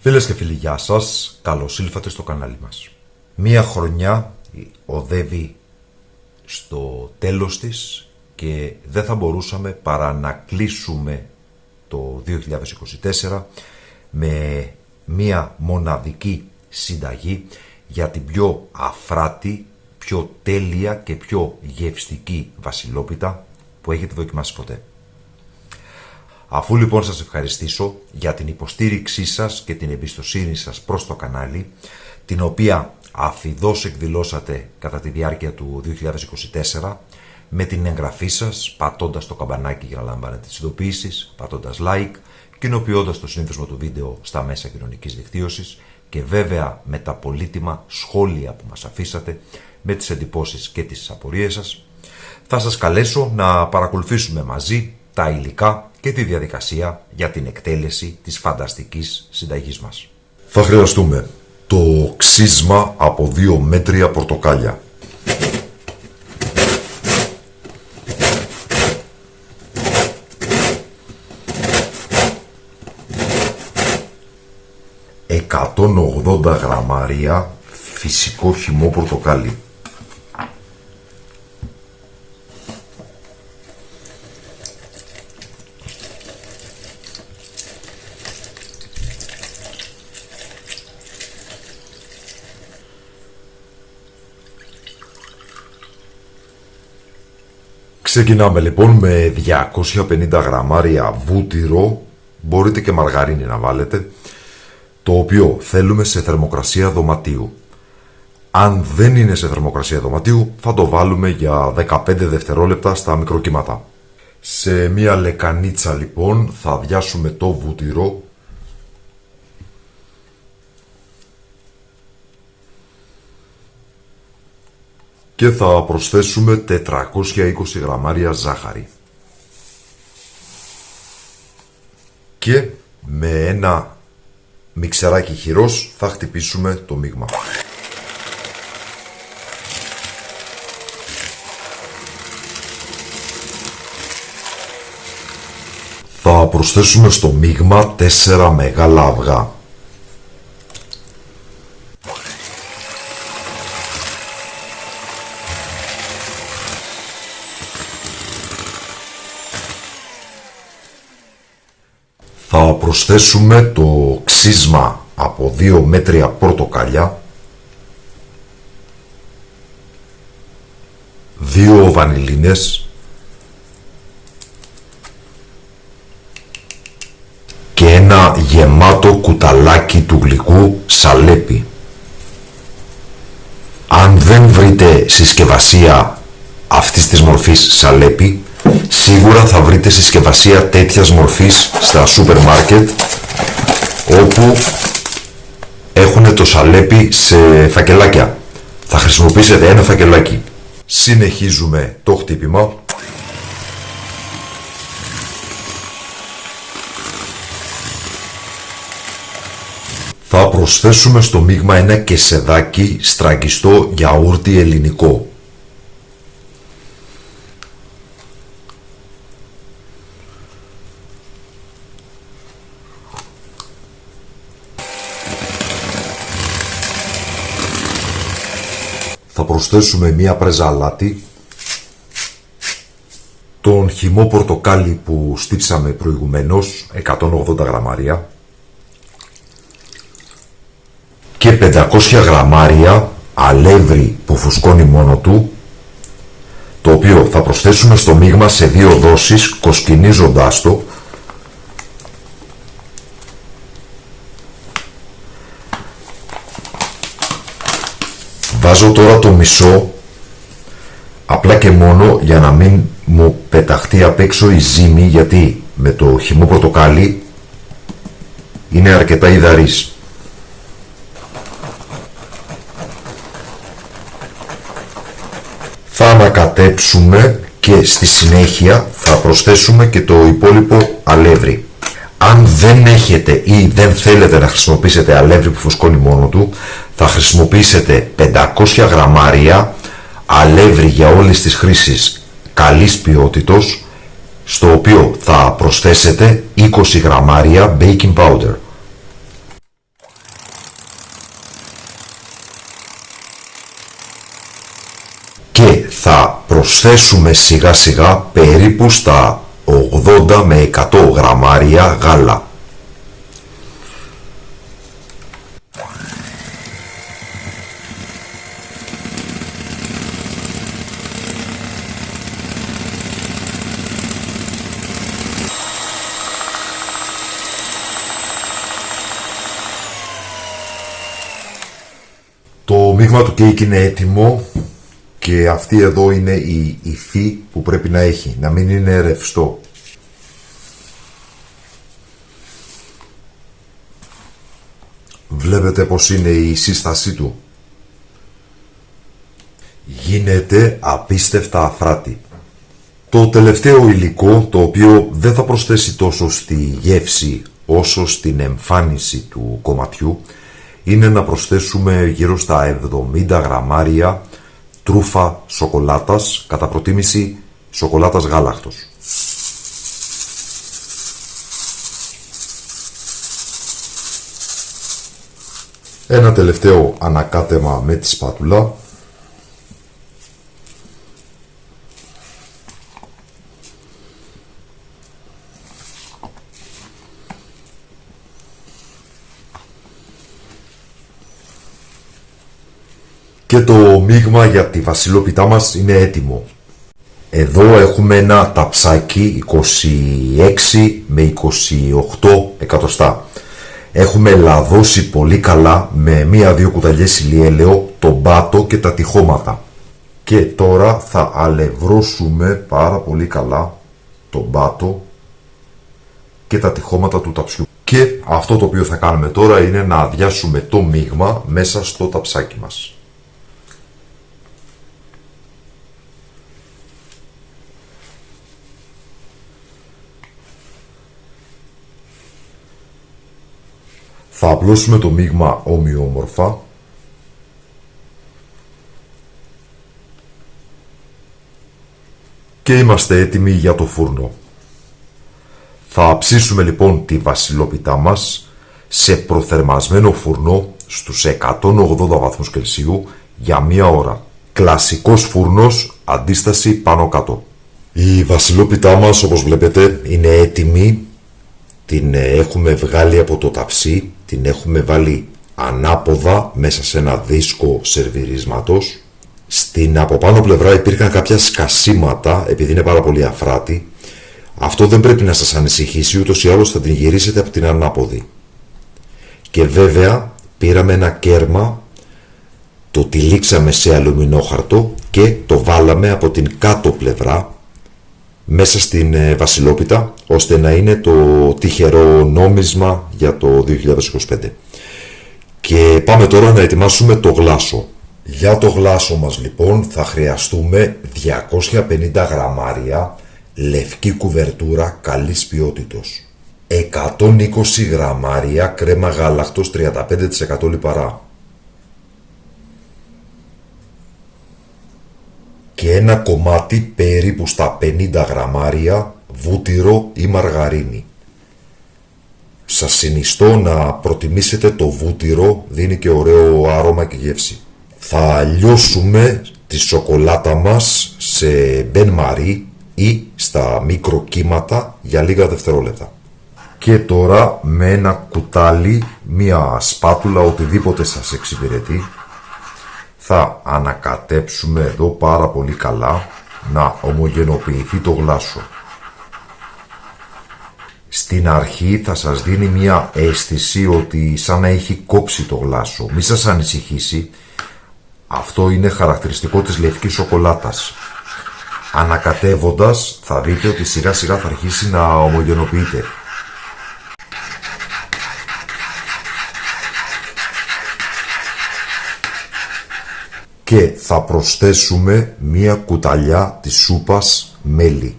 Φίλες και φίλοι, γεια σας. Καλώς ήλθατε στο κανάλι μας. Μία χρονιά οδεύει στο τέλος της και δεν θα μπορούσαμε παρά να κλείσουμε το 2024 με μία μοναδική συνταγή για την πιο αφράτη, πιο τέλεια και πιο γευστική βασιλόπιτα που έχετε δοκιμάσει ποτέ. Αφού λοιπόν σας ευχαριστήσω για την υποστήριξή σας και την εμπιστοσύνη σας προς το κανάλι, την οποία αφιδώς εκδηλώσατε κατά τη διάρκεια του 2024, με την εγγραφή σας, πατώντας το καμπανάκι για να λαμβάνετε τις ειδοποιήσεις, πατώντας like, κοινοποιώντας το σύνδεσμο του βίντεο στα μέσα κοινωνικής δικτύωσης και βέβαια με τα πολύτιμα σχόλια που μας αφήσατε, με τις εντυπώσεις και τις απορίες σας, θα σας καλέσω να παρακολουθήσουμε μαζί τα υλικά και τη διαδικασία για την εκτέλεση της φανταστικής συνταγής μας. Θα χρειαστούμε το ξύσμα από 2 μέτρια πορτοκάλια, ...180 γραμμάρια φυσικό χυμό πορτοκάλι, Ξεκινάμε λοιπόν με 250 γραμμάρια βούτυρο, μπορείτε και μαργαρίνη να βάλετε, το οποίο θέλουμε σε θερμοκρασία δωματίου. Αν δεν είναι σε θερμοκρασία δωματίου, θα το βάλουμε για 15 δευτερόλεπτα στα μικροκύματα. Σε μία λεκανίτσα λοιπόν θα αδειάσουμε το βούτυρο και θα προσθέσουμε 420 γραμμάρια ζάχαρη και με ένα μιξεράκι χειρός θα χτυπήσουμε το μείγμα. Θα προσθέσουμε στο μείγμα 4 μεγάλα αυγά. Θα προσθέσουμε το ξύσμα από 2 μέτρια πορτοκάλια, 2 βανιλίνες και ένα γεμάτο κουταλάκι του γλυκού σαλέπι. Αν δεν βρείτε συσκευασία αυτής της μορφής σαλέπι, σίγουρα θα βρείτε συσκευασία τέτοιας μορφής στα σούπερ μάρκετ, όπου έχουν το σαλέπι σε φακελάκια. Θα χρησιμοποιήσετε ένα φακελάκι. Συνεχίζουμε το χτύπημα. Θα προσθέσουμε στο μείγμα ένα κεσεδάκι στραγγιστό γιαούρτι ελληνικό. Θα προσθέσουμε μία πρέζα αλάτι, τον χυμό πορτοκάλι που στύψαμε προηγουμένως, 180 γραμμάρια και 500 γραμμάρια αλεύρι που φουσκώνει μόνο του, το οποίο θα προσθέσουμε στο μείγμα σε 2 δόσεις, κοσκινίζοντάς το. Βάζω τώρα το μισό, απλά και μόνο για να μην μου πεταχτεί απ' έξω η ζύμη, γιατί με το χυμό πορτοκάλι είναι αρκετά υδαρής. Θα ανακατέψουμε και στη συνέχεια θα προσθέσουμε και το υπόλοιπο αλεύρι. Αν δεν έχετε ή δεν θέλετε να χρησιμοποιήσετε αλεύρι που φουσκώνει μόνο του, θα χρησιμοποιήσετε 500 γραμμάρια αλεύρι για όλες τις χρήσεις καλής ποιότητος, στο οποίο θα προσθέσετε 20 γραμμάρια baking powder. θα προσθέσουμε σιγά σιγά περίπου στα 80 με 100 γραμμάρια γάλα. Το μείγμα του κέικ είναι έτοιμο και αυτή εδώ είναι η υφή που πρέπει να έχει, να μην είναι ρευστό. Βλέπετε πως είναι η σύστασή του. Γίνεται απίστευτα αφράτη. Το τελευταίο υλικό, το οποίο δεν θα προσθέσει τόσο στη γεύση όσο στην εμφάνιση του κομματιού, είναι να προσθέσουμε γύρω στα 70 γραμμάρια τρούφα σοκολάτας, κατά προτίμηση σοκολάτας γάλακτος. Ένα τελευταίο ανακάτεμα με τη σπάτουλα. Και το μείγμα για τη βασιλόπιτά μας είναι έτοιμο. Εδώ έχουμε ένα ταψάκι 26 με 28 εκατοστά. Έχουμε λαδώσει πολύ καλά με 1-2 κουταλιές ηλιέλαιο τον πάτο και τα τυχώματα. Και τώρα θα αλευρώσουμε πάρα πολύ καλά τον πάτο και τα τυχώματα του ταψιού. Και αυτό το οποίο θα κάνουμε τώρα είναι να αδειάσουμε το μείγμα μέσα στο ταψάκι μας. Θα απλώσουμε το μείγμα ομοιόμορφα και είμαστε έτοιμοι για το φούρνο. Θα ψήσουμε λοιπόν τη βασιλόπιτά μας σε προθερμασμένο φούρνο στους 180 βαθμούς Κελσίου για 1 ώρα. Κλασικός φούρνος, αντίσταση πάνω κάτω. Η βασιλόπιτά μας, όπως βλέπετε, είναι έτοιμη. Την έχουμε βγάλει από το ταψί, την έχουμε βάλει ανάποδα μέσα σε ένα δίσκο σερβιρίσματος. Στην από πάνω πλευρά υπήρχαν κάποια σκασίματα επειδή είναι πάρα πολύ αφράτη. Αυτό δεν πρέπει να σας ανησυχήσει, ούτως ή άλλως θα την γυρίσετε από την ανάποδη. Και βέβαια πήραμε ένα κέρμα, το τυλίξαμε σε αλουμινόχαρτο και το βάλαμε από την κάτω πλευρά μέσα στην βασιλόπιτα, ώστε να είναι το τυχερό νόμισμα για το 2025. Και πάμε τώρα να ετοιμάσουμε το γλάσο. Για το γλάσο μας λοιπόν θα χρειαστούμε 250 γραμμάρια λευκή κουβερτούρα καλής ποιότητος, 120 γραμμάρια κρέμα γάλακτος 35% λιπαρά και ένα κομμάτι περίπου στα 50 γραμμάρια βούτυρο ή μαργαρίνη. Σας συνιστώ να προτιμήσετε το βούτυρο, δίνει και ωραίο άρωμα και γεύση. Θα λιώσουμε τη σοκολάτα μας σε μπεν μαρί ή στα μικροκύματα για λίγα δευτερόλεπτα. Και τώρα με ένα κουτάλι, μία σπάτουλα, οτιδήποτε σας εξυπηρετεί, θα ανακατέψουμε εδώ πάρα πολύ καλά να ομογενοποιηθεί το γλάσο. Στην αρχή θα σας δίνει μια αίσθηση ότι σαν να έχει κόψει το γλάσο. Μη σας ανησυχήσει, αυτό είναι χαρακτηριστικό της λευκής σοκολάτας. Ανακατεύοντας θα δείτε ότι σιγά σιγά θα αρχίσει να ομογενοποιείται. Και θα προσθέσουμε μία κουταλιά της σούπας μέλι.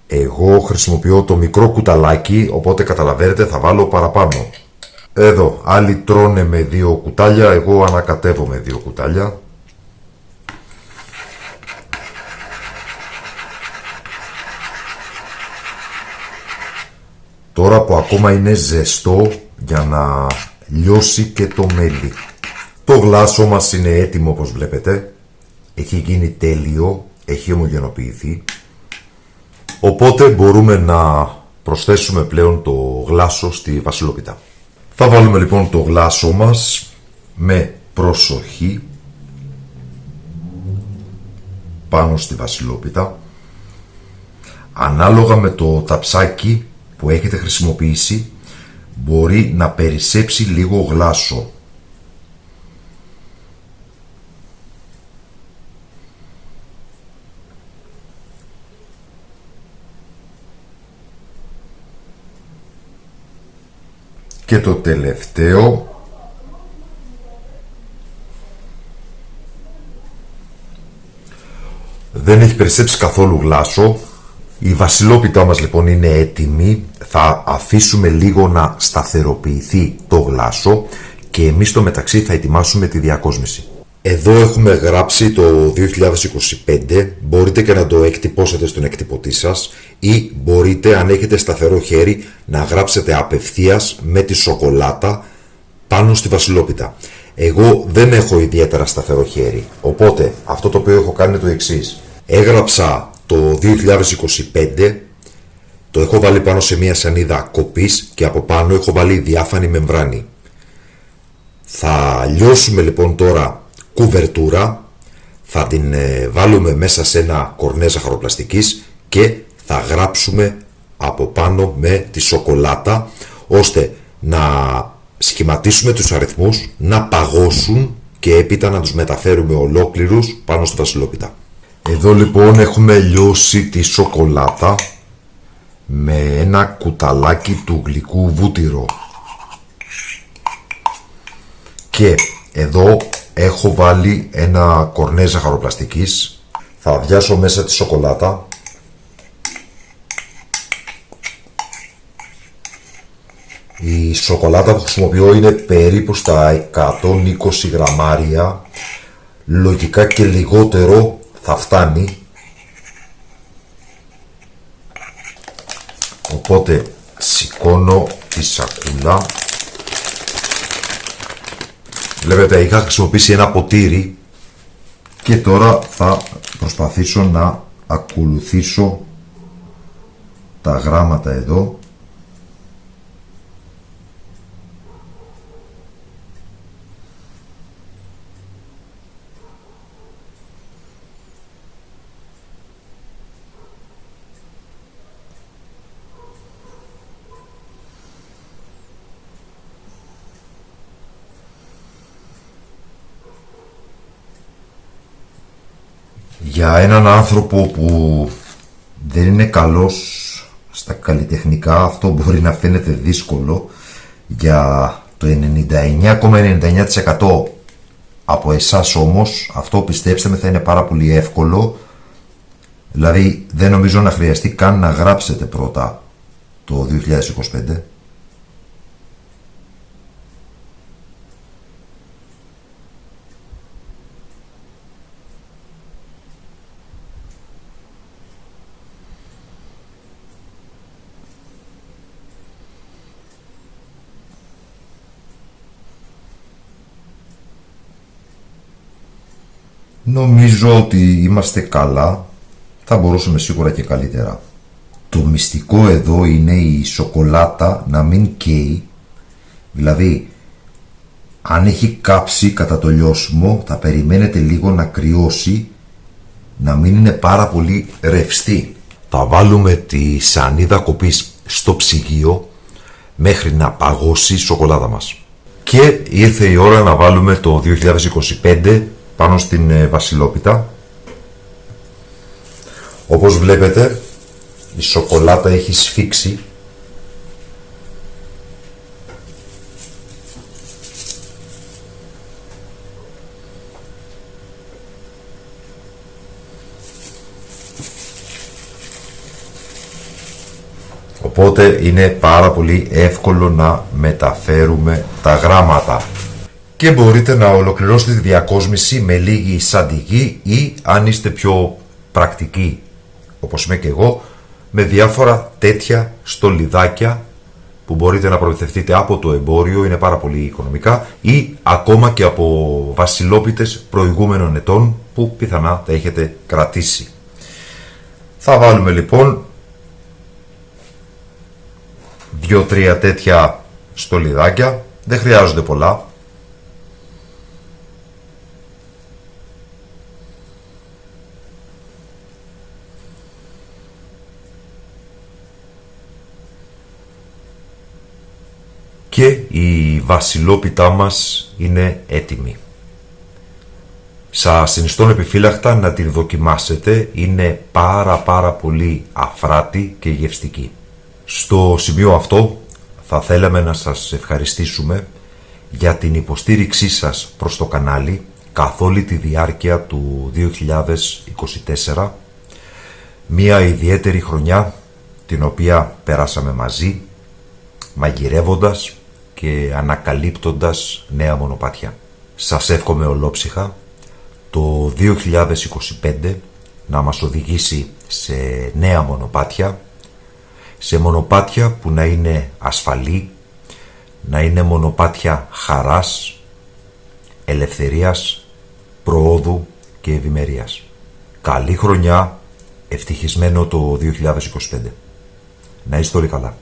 Εγώ χρησιμοποιώ το μικρό κουταλάκι, οπότε καταλαβαίνετε θα βάλω παραπάνω. Εδώ, άλλοι τρώνε με 2 κουτάλια, εγώ ανακατεύω με 2 κουτάλια. Τώρα που ακόμα είναι ζεστό, για να λιώσει και το μέλι. Το γλάσο μας είναι έτοιμο όπως βλέπετε. Έχει γίνει τέλειο, έχει ομογενοποιηθεί. Οπότε μπορούμε να προσθέσουμε πλέον το γλάσο στη βασιλόπιτα. Θα βάλουμε λοιπόν το γλάσο μας με προσοχή πάνω στη βασιλόπιτα. Ανάλογα με το ταψάκι που έχετε χρησιμοποιήσει, μπορεί να περισσέψει λίγο γλάσο. Και το τελευταίο, δεν έχει περισσέψει καθόλου γλάσο. Η βασιλόπιτά μας λοιπόν είναι έτοιμη. Θα αφήσουμε λίγο να σταθεροποιηθεί το γλάσο και εμείς στο μεταξύ θα ετοιμάσουμε τη διακόσμηση. Εδώ έχουμε γράψει το 2025, μπορείτε και να το εκτυπώσετε στον εκτυπωτή σας ή μπορείτε, αν έχετε σταθερό χέρι, να γράψετε απευθείας με τη σοκολάτα πάνω στη βασιλόπιτα. Εγώ δεν έχω ιδιαίτερα σταθερό χέρι, οπότε αυτό το οποίο έχω κάνει είναι το εξής. Έγραψα το 2025, το έχω βάλει πάνω σε μια σανίδα κοπής και από πάνω έχω βάλει διάφανη μεμβράνη. Θα λιώσουμε λοιπόν τώρα κουβερτούρα, θα την βάλουμε μέσα σε ένα κορνέ ζαχαροπλαστικής και θα γράψουμε από πάνω με τη σοκολάτα, ώστε να σχηματίσουμε τους αριθμούς, να παγώσουν και έπειτα να τους μεταφέρουμε ολόκληρους πάνω στη βασιλόπιτα. Εδώ λοιπόν έχουμε λιώσει τη σοκολάτα με ένα κουταλάκι του γλυκού βούτυρο. Και εδώ έχω βάλει ένα κορνέ ζαχαροπλαστικής. Θα αδειάσω μέσα τη σοκολάτα. Η σοκολάτα που χρησιμοποιώ είναι περίπου στα 120 γραμμάρια. Λογικά και λιγότερο θα φτάνει. Οπότε σηκώνω τη σακούλα. Βλέπετε, είχα χρησιμοποιήσει ένα ποτήρι και τώρα θα προσπαθήσω να ακολουθήσω τα γράμματα εδώ. Για έναν άνθρωπο που δεν είναι καλός στα καλλιτεχνικά, αυτό μπορεί να φαίνεται δύσκολο. Για το 99,99% από εσάς όμως, αυτό πιστέψτε με θα είναι πάρα πολύ εύκολο. Δηλαδή δεν νομίζω να χρειαστεί καν να γράψετε πρώτα το 2025. Νομίζω ότι είμαστε καλά, θα μπορούσαμε σίγουρα και καλύτερα. Το μυστικό εδώ είναι η σοκολάτα να μην καίει, δηλαδή αν έχει κάψει κατά το λιώσιμο θα περιμένετε λίγο να κρυώσει, να μην είναι πάρα πολύ ρευστή. Θα βάλουμε τη σανίδα κοπής στο ψυγείο μέχρι να παγώσει η σοκολάτα μας. Και ήρθε η ώρα να βάλουμε το 2025 πάνω στην βασιλόπιτα. Όπως βλέπετε η σοκολάτα έχει σφίξει. Οπότε είναι πάρα πολύ εύκολο να μεταφέρουμε τα γράμματα. Και μπορείτε να ολοκληρώσετε τη διακόσμηση με λίγη σαντιγί ή, αν είστε πιο πρακτικοί όπως είμαι και εγώ, με διάφορα τέτοια στολιδάκια που μπορείτε να προμηθευτείτε από το εμπόριο, είναι πάρα πολύ οικονομικά, ή ακόμα και από βασιλόπιτες προηγούμενων ετών που πιθανά τα έχετε κρατήσει. Θα βάλουμε λοιπόν 2-3 τέτοια στολιδάκια, δεν χρειάζονται πολλά. Και η βασιλόπιτά μας είναι έτοιμη. Σας συνιστώ επιφύλακτα να την δοκιμάσετε, είναι πάρα πολύ αφράτη και γευστική. Στο σημείο αυτό θα θέλαμε να σας ευχαριστήσουμε για την υποστήριξή σας προς το κανάλι καθ' όλη τη διάρκεια του 2024, μια ιδιαίτερη χρονιά την οποία περάσαμε μαζί, μαγειρεύοντας και ανακαλύπτοντας νέα μονοπάτια. Σας εύχομαι ολόψυχα το 2025 να μας οδηγήσει σε νέα μονοπάτια, σε μονοπάτια που να είναι ασφαλή, να είναι μονοπάτια χαράς, ελευθερίας, προόδου και ευημερίας. Καλή χρονιά, ευτυχισμένο το 2025. Να είστε όλοι καλά.